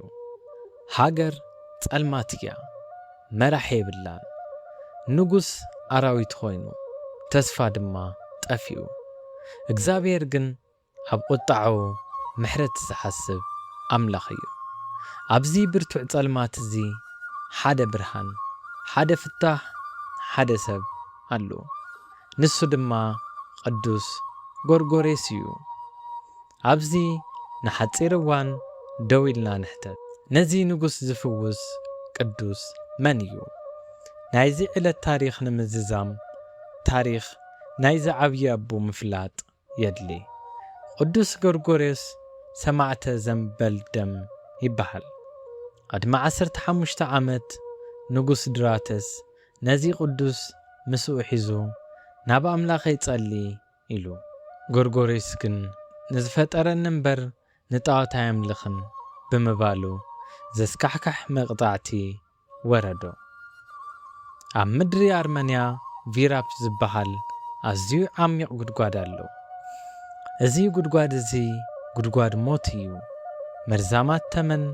ሃገር ጸልማት እያ፣ መራሒ የብላን። ንጉስ ኣራዊት ኮይኑ ተስፋ ድማ ጠፊኡ። እግዚአብሔር ግን ኣብ ቁጣዑ ምሕረት ዝሓስብ ኣምላኽ እዩ። ኣብዚ ብርቱዕ ጸልማት እዚ ሓደ ብርሃን፣ ሓደ ፍታሕ፣ ሓደ ሰብ ኣሎ። ንሱ ድማ ቅዱስ ጎርጎሬስ እዩ። ኣብዚ ንሓፂር እዋን ደው ኢልና ንሕተት፣ ነዚ ንጉስ ዝፍውስ ቅዱስ መን እዩ? ናይዚ ዕለት ታሪኽ ንምዝዛም ታሪኽ ናይዚ ዓብዪ ኣቦ ምፍላጥ የድሊ። ቅዱስ ጎርጎሬስ ሰማዕተ ዘንበልደም ይበሃል። ቅድሚ 15 ዓመት ንጉስ ድራተስ ነዚ ቅዱስ ምስኡ ሒዙ ናብ ኣምላኽ ይጸሊ ኢሉ። ጎርጎሬስ ግን ንዝፈጠረኒ እምበር ንጣዖት ኣየምልኽን ብምባሉ ዘስካሕካሕ መቕጣዕቲ ወረዶ። ኣብ ምድሪ ኣርመንያ ቪራፕ ዝበሃል ኣዝዩ ዓሚቕ ጉድጓድ ኣሎ። እዚ ጉድጓድ እዚ ጉድጓድ ሞት እዩ። መርዛማት ተመን፣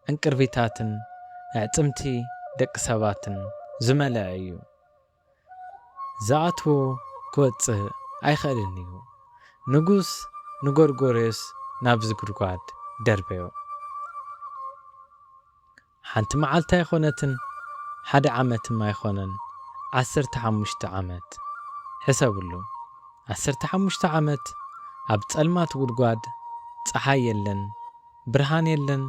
እንቅርቢታትን ኣዕጽምቲ ደቂ ሰባትን ዝመልአ እዩ። ዝኣትዎ ክወጽእ ኣይኽእልን እዩ። ንጉስ ንጎርጎሬስ ናብዚ ጉድጓድ ደርበዮ። ሓንቲ መዓልቲ ኣይኮነትን፣ ሓደ ዓመትም ኣይኮነን፣ 15 ዓመት ሕሰብሉ። 15 ዓመት ኣብ ጸልማት ጉድጓድ ፀሓይ የለን፣ ብርሃን የለን፣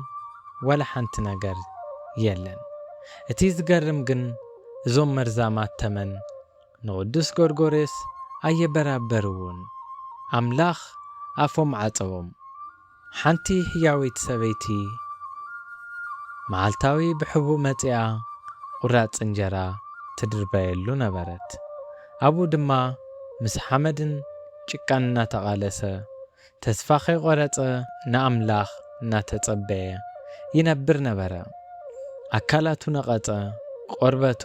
ወላ ሓንቲ ነገር የለን። እቲ ዝገርም ግን እዞም መርዛማት ተመን ንቅዱስ ጎርጎሬስ ኣየበራበርውን። ኣምላኽ ኣፎም ዓጸቦም። ሓንቲ ሕያዊት ሰበይቲ መዓልታዊ ብሕቡእ መጺኣ ቁራጽ እንጀራ ትድርበየሉ ነበረት። ኣብኡ ድማ ምስ ሓመድን ጭቃን እናተቓለሰ ተስፋ ከይቖረጸ ንኣምላኽ እናተጸበየ ይነብር ነበረ። ኣካላቱ ነቐጸ፣ ቆርበቱ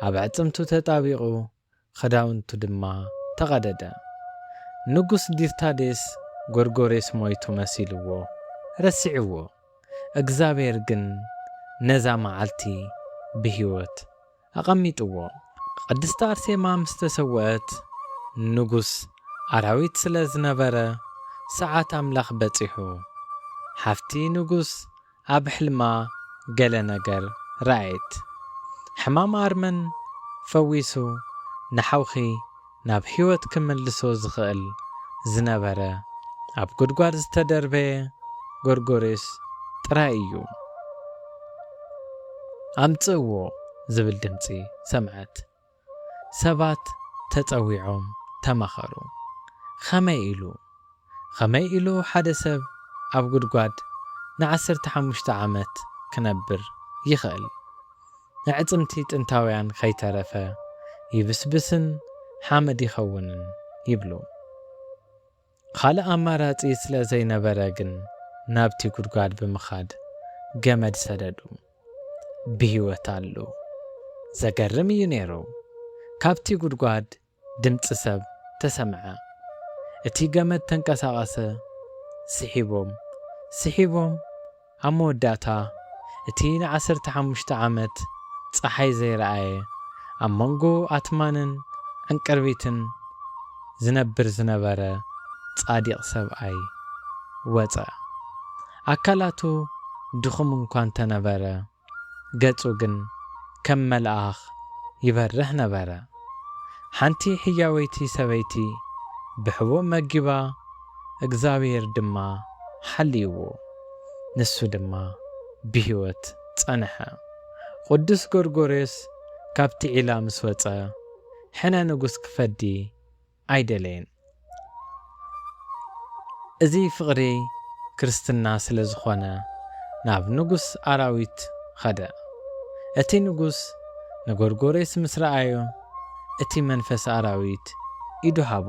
ኣብ ኣዕጽምቱ ተጣቢቑ፣ ክዳውንቱ ድማ ተቐደደ። ንጉስ ዲርታዴስ ጎርጎሬስ ሞይቱ መሲልዎ ረሲዕዎ። እግዚኣብሔር ግን ነዛ መዓልቲ ብሂወት ኣቐሚጥዎ። ቅድስቲ ኣርሴማ ምስ ተሰውዐት ንጉስ ኣራዊት ስለ ዝነበረ ሰዓት ኣምላኽ በጺሑ። ሓፍቲ ንጉስ ኣብ ሕልማ ገለ ነገር ረኣየት። ሕማም ኣርመን ፈዊሱ ንሓውኺ ናብ ሕይወት ክምልሶ ዝኽእል ዝነበረ ኣብ ጉድጓድ ዝተደርበየ ጎርጎሬስ ጥራይ እዩ። ኣምጽእዎ ዝብል ድምፂ ሰምዐት። ሰባት ተጸዊዖም ተመኸሩ። ኸመይ ኢሉ ሓደ ሰብ ኣብ ጉድጓድ ን15 ዓመት ክነብር ይኽእል? ንዕጽምቲ ጥንታውያን ከይተረፈ ይብስብስን ሓመድ ይኸውንን ይብሉ። ካልእ ኣማራጺ ስለ ዘይነበረ ግን ናብቲ ጉድጓድ ብምኻድ ገመድ ሰደዱ። ብሂወት ኣሉ። ዘገርም እዩ ነይሩ። ካብቲ ጉድጓድ ድምፂ ሰብ ተሰምዐ። እቲ ገመድ ተንቀሳቐሰ። ስሒቦም ኣብ መወዳእታ እቲ ን15 ዓመት ፀሓይ ዘይረኣየ ኣብ መንጎ ኣትማንን ዕንቅርቢትን ዝነብር ዝነበረ ጻዲቕ ሰብኣይ ወፀ። ኣካላቱ ድኹም እንኳን ተነበረ፣ ገጹ ግን ከም መልኣኽ ይበርህ ነበረ። ሓንቲ ሕያወይቲ ሰበይቲ ብሕቡእ መጊባ፣ እግዚኣብሔር ድማ ሓልይዎ፣ ንሱ ድማ ብሂወት ጸንሐ። ቅዱስ ጎርጎሬስ ካብቲ ዒላ ምስ ወፀ ሕነ ንጉስ ክፈዲ ኣይደለየን። እዚ ፍቕሪ ክርስትና ስለ ዝኾነ ናብ ንጉስ ኣራዊት ኸደ። እቲ ንጉስ ንጎርጎሬስ ምስ ረኣዮ እቲ መንፈስ ኣራዊት ኢዱ ሃቦ።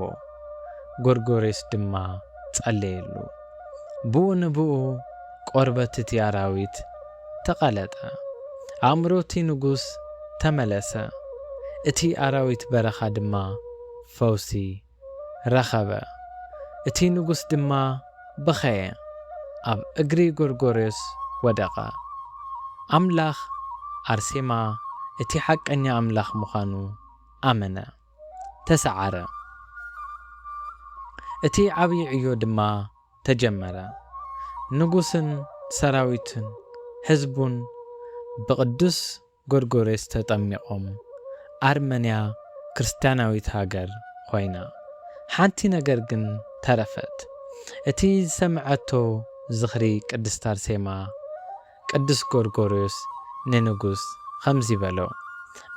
ጎርጎሬስ ድማ ጸለየሉ። ብኡ ንብኡ ቆርበት እቲ ኣራዊት ተቐለጠ። ኣእምሮ እቲ ንጉስ ተመለሰ። እቲ ኣራዊት በረኻ ድማ ፈውሲ ረኸበ። እቲ ንጉስ ድማ በኸየ፣ ኣብ እግሪ ጎርጎሬስ ወደቐ። ኣምላኽ ኣርሴማ እቲ ሓቀኛ ኣምላኽ ምዃኑ ኣመነ፣ ተሰዓረ። እቲ ዓብዪ ዕዮ ድማ ተጀመረ። ንጉስን ሰራዊትን ህዝቡን ብቅዱስ ጎርጎሬስ ተጠሚቆም አርመንያ ክርስቲያናዊት ሃገር ኮይና ሓንቲ ነገር ግን ተረፈት። እቲ ዝሰምዐቶ ዝኽሪ ቅድስት አርሴማ ቅዱስ ጎርጎርዮስ ንንጉስ ከምዚ በሎ፣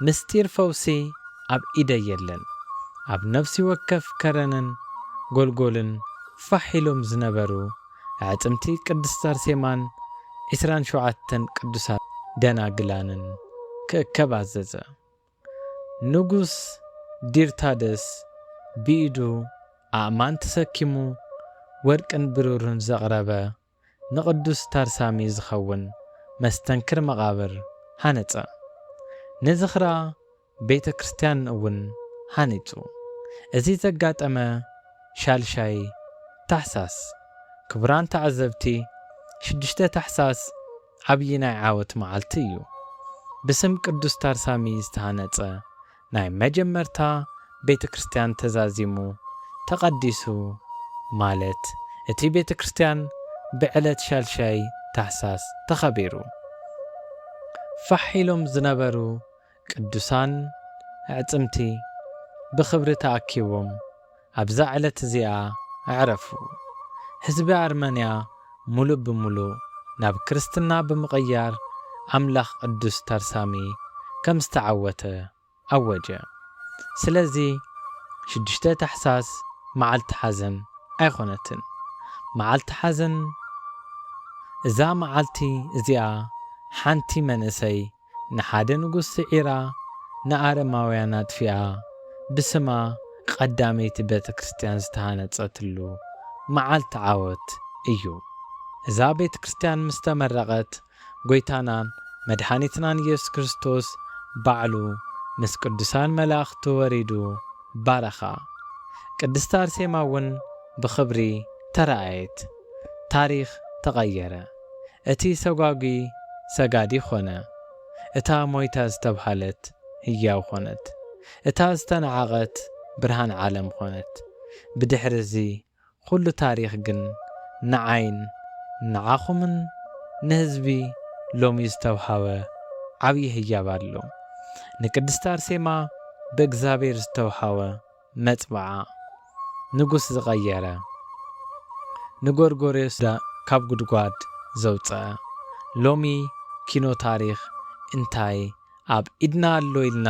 ምስጢር ፈውሲ ኣብ ኢደ የለን። ኣብ ነፍሲ ወከፍ ከረንን ጎልጎልን ፋሕ ኢሎም ዝነበሩ ኣዕጽምቲ ቅድስት አርሴማን 27 ቅዱሳት ደናግላንን ክእከብ አዘዘ። ንጉስ ዲርታደስ ብኢዱ ኣእማን ተሰኪሙ ወርቅን ብሩርን ዘቕረበ ንቅዱስ ታርሳሚ ዝኸውን መስተንክር መቓብር ሃነጸ። ንዝኽራ ቤተ ክርስቲያን እውን ሃኒጹ። እዚ ዘጋጠመ ሻልሻይ ታሕሳስ ክቡራን ተዓዘብቲ 6 ታሕሳስ ዓብዪ ናይ ዓወት መዓልቲ እዩ። ብስም ቅዱስ ታርሳሚ ዝተሃነጸ ናይ መጀመርታ ቤተ ክርስቲያን ተዛዚሙ ተቐዲሱ ማለት እቲ ቤተ ክርስቲያን ብዕለት ሻልሻይ ታሕሳስ ተኸቢሩ። ፋሕ ኢሎም ዝነበሩ ቅዱሳን ኣዕጽምቲ ብኽብሪ ተኣኪቦም ኣብዛ ዕለት እዚኣ ኣዕረፉ። ህዝቢ ኣርመንያ ሙሉእ ብምሉእ ናብ ክርስትና ብምቕያር ኣምላኽ ቅዱስ ታርሳሚ ከም ዝተዓወተ ኣወጀ። ስለዚ 6 ታሕሳስ መዓልቲ ሓዘን ኣይኾነትን፣ መዓልቲ ሓዘን። እዛ መዓልቲ እዚኣ ሓንቲ መንእሰይ ንሓደ ንጉስ ስዒራ ንኣረማውያን ኣጥፊኣ ብስማ ቀዳመይቲ ቤተ ክርስቲያን ዝተሃነጸትሉ መዓልቲ ዓወት እዩ። እዛ ቤተ ክርስቲያን ምስ ተመረቐት ጐይታናን መድኃኒትናን ኢየሱስ ክርስቶስ ባዕሉ ምስ ቅዱሳን መላእኽቲ ወሪዱ ባረኻ። ቅድስት አርሴማ እውን ብኽብሪ ተረኣየት። ታሪኽ ተቐየረ። እቲ ሰጓጊ ሰጋዲ ኾነ። እታ ሞይታ ዝተብሃለት ህያው ኾነት። እታ ዝተነዓቐት ብርሃን ዓለም ኾነት። ብድሕሪ እዚ ኩሉ ታሪኽ ግን ንዓይን ንዓኹምን ንህዝቢ ሎሚ ዝተውሃበ ዓብዪ ህያብ ኣሎ። ንቅድስት አርሴማ ብእግዚአብሔር ዝተውሃበ መጽባዓ ንጉስ ዝቐየረ ንጎርጎርዮስ ካብ ጉድጓድ ዘውፅአ ሎሚ ኪኖ ታሪኽ እንታይ ኣብ ኢድና ኣሎ ኢልና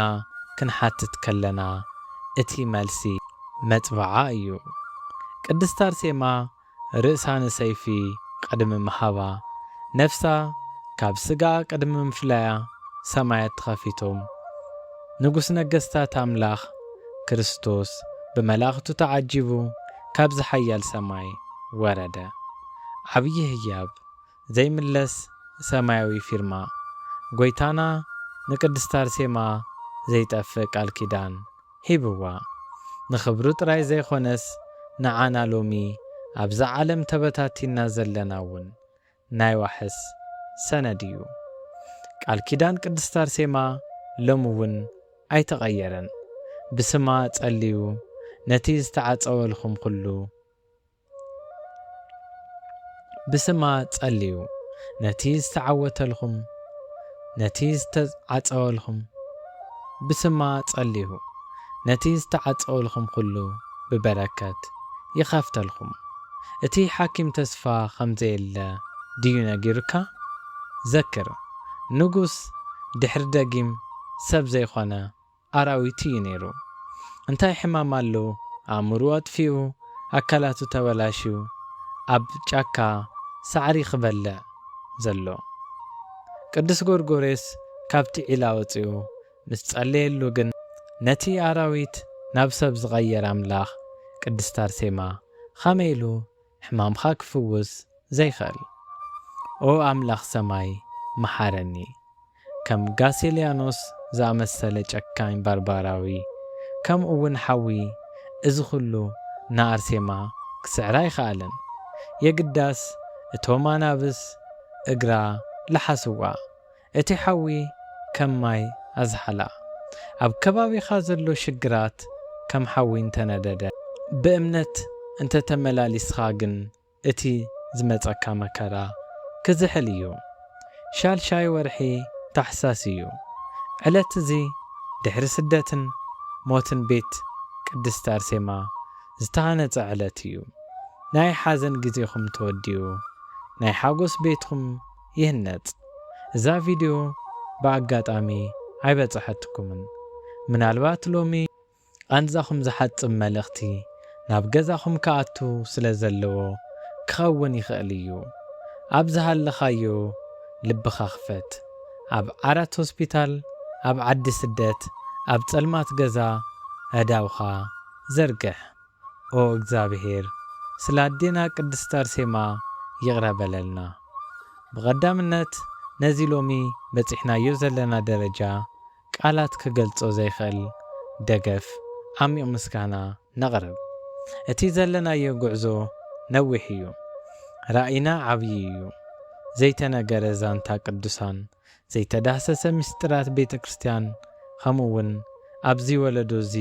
ክንሓትት ከለና እቲ መልሲ መጽባዓ እዩ። ቅድስት አርሴማ ርእሳ ንሰይፊ ቅድሚ ምሃባ ነፍሳ ካብ ስጋ ቅድሚ ምፍላያ ሰማያት ተኸፊቶም ንጉስ ነገሥታት ኣምላኽ ክርስቶስ ብመላእኽቱ ተዓጂቡ ካብ ዝሓያል ሰማይ ወረደ። ዓብዪ ህያብ ዘይምለስ ሰማያዊ ፊርማ ጐይታና ንቅድስት አርሴማ ዘይጠፍእ ቃል ኪዳን ሂብዋ። ንኽብሩ ጥራይ ዘይኾነስ ንዓና ሎሚ ኣብዛ ዓለም ተበታቲና ዘለና እውን ናይ ዋሕስ ሰነድ እዩ። ቃል ኪዳን ቅድስት አርሴማ ሎሚ እውን ኣይተቐየረን። ብስማ ጸልዩ ነቲ ዝተዓጸወልኹም ኩሉ ብስማ ጸልዩ ነቲ ዝተዓወተልኹም ነቲ ዝተዓጸወልኹም ብስማ ጸልዩ ነቲ ዝተዓጸወልኹም ኩሉ ብበረከት ይኸፍተልኹም። እቲ ሓኪም ተስፋ ከምዘየለ ድዩ ነጊሩካ? ዘክር ንጉስ ድሕሪ ደጊም ሰብ ዘይኾነ ኣራዊት እዩ ነይሩ። እንታይ ሕማም ኣሎ? ኣእምሮ ኣጥፊኡ ኣካላቱ ተበላሽዩ ኣብ ጫካ ሳዕሪ ክበልዕ ዘሎ። ቅዱስ ጎርጎርዮስ ካብቲ ዒላ ወፂኡ ምስ ጸለየሉ ግን ነቲ ኣራዊት ናብ ሰብ ዝቐየር ኣምላኽ ቅድስት አርሴማ ኸመይ ኢሉ ሕማምኻ ክፍውስ ዘይኽእል? ኦ ኣምላኽ ሰማይ መሓረኒ። ከም ጋሴልያኖስ ዝኣመሰለ ጨካኝ ባርባራዊ ከምኡ እውን ሓዊ እዚ ኩሉ ንኣርሴማ ክስዕራ ይኸኣለን። የግዳስ እቶም ኣናብስ እግራ ለሓስዋ፣ እቲ ሓዊ ከም ማይ ኣዝሓላ። ኣብ ከባቢኻ ዘሎ ሽግራት ከም ሓዊ እንተነደደ ብእምነት እንተተመላሊስኻ ግን እቲ ዝመጸካ መከራ ክዝሕል እዩ ሻልሻይ ወርሒ ታሕሳስ እዩ ዕለት እዚ ድሕሪ ስደትን ሞትን ቤት ቅድስት አርሴማ ዝተሃነጸ ዕለት እዩ ናይ ሓዘን ጊዜኹም ተወዲኡ ናይ ሓጎስ ቤትኩም ይህነጽ እዛ ቪድዮ በአጋጣሚ አይበጽሐትኩምን ምናልባት ሎሚ አንዛኹም ዝሓጽም መልእኽቲ ናብ ገዛኹም ከኣቱ ስለ ዘለዎ ክኸውን ይኽእል እዩ ኣብ ዝሃለኻዮ ልብኻ ክፈት ኣብ ዓራት ሆስፒታል ኣብ ዓዲ ስደት ኣብ ጸልማት ገዛ ኣዳውኻ ዘርግሕ ኦ እግዚአብሔር ስለ ኣዴና ቅድስት አርሴማ ይቕረበለልና ብቐዳምነት ነዚ ሎሚ በፂሕናዮ ዘለና ደረጃ ቃላት ክገልጾ ዘይኽእል ደገፍ ዓሚቕ ምስጋና ነቕርብ እቲ ዘለናዮ ጉዕዞ ነዊሕ እዩ ራእይና ዓብዪ እዩ ዘይተነገረ ዛንታ ቅዱሳን ዘይተዳሰሰ ምስጢራት ቤተ ክርስቲያን ከምኡውን ኣብዚ ወለዶ እዚ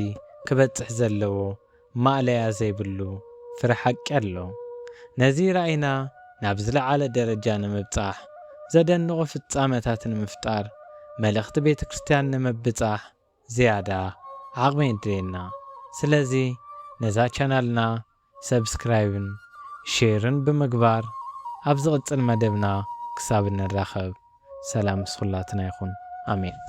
ክበጽሕ ዘለዎ ማእለያ ዘይብሉ ፍረ ሓቂ ኣሎ ነዚ ራእይና ናብ ዝለዓለ ደረጃ ንምብጻሕ ዘደንቑ ፍጻመታት ንምፍጣር መልእኽቲ ቤተ ክርስቲያን ንምብጻሕ ዝያዳ ዓቕሚ ይድልየና ስለዚ ነዛ ቻናልና ሰብስክራይብን ሼርን ብምግባር ኣብ ዝቕጽል መደብና ክሳብ እንራኸብ ሰላም ምስኹላትና ይኹን ኣሜን